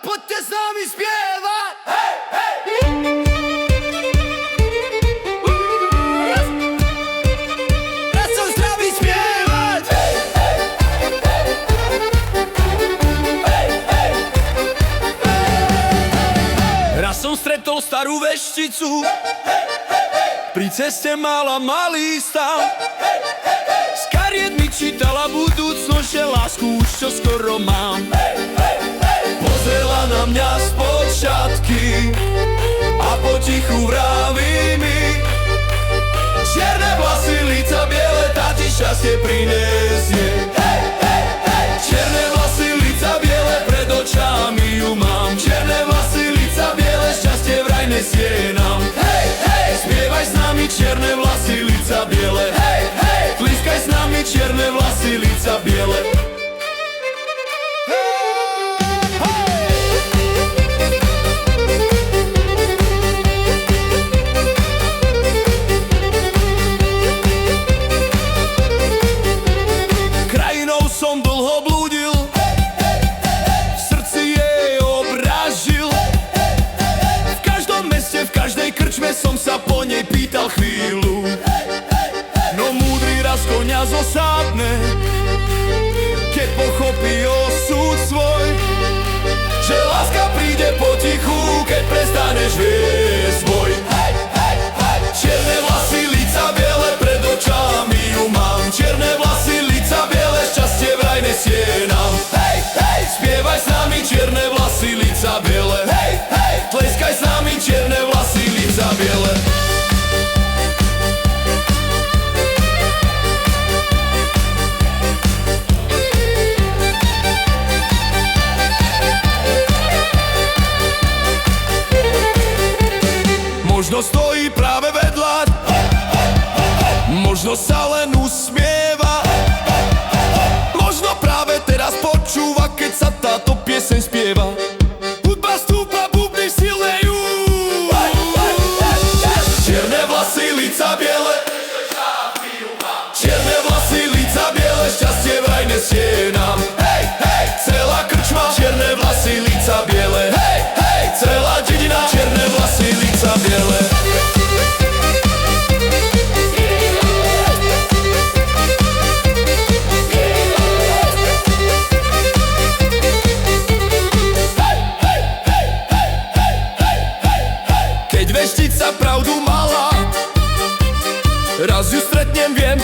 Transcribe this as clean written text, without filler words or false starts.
poďte s nami spievať. Hej, hej. Raz som zdraví spievať. Hej, hej. Hej, hej. Raz som stretol starú vešticu, pri ceste mala malý stav. Z kariet mi čítala budúcnosť, že lásku už čoskoro mám. Pozrela na mňa spod šatky a potichu vraví mi: čierne vlasy, líca biele, tá ti šťastie prinesie. Čierne vlasy, líca biele, pred očami ju mám. Čierne vlasy, líca biele, šťastie vraj nesie nám. Spievaj s nami, čierne vlasy, líca biele. Tliskaj s nami, čierne vlasy, líca biele. Krajinou som dlho blúdil, v srdci jej obraz žil. V každom meste, v každej krčme som sa po nej pýtal chvíľu. No múdry raz koňa zosádne, keď pochopí osud svoj, že láska príde potichu, keď prestaneš viesť svoj. Čierne vlasy, líca biele, pred očami ju mám. Čierne vlasy, líca biele, šťastie vraj nesie nám. Spievaj s nami, čierne vlasy, líca biele. Tleskaj s nami, čierne vlasy, líca biele. Možno stojí práve vedľa, možno sa len usmieva, možno práve teraz počúva, keď sa táto pieseň spieva. Hudba stúpa, bubny silnej. Čierne vlasy, líca biele, čierne vlasy, líca biele, šťastie vraj nesie nám. Celá krčma, čierne vlasy, líca biele. Celá dedina, čierne vlasy, líca biele. Keď veštica pravdu mala, raz ju stretnem, viem,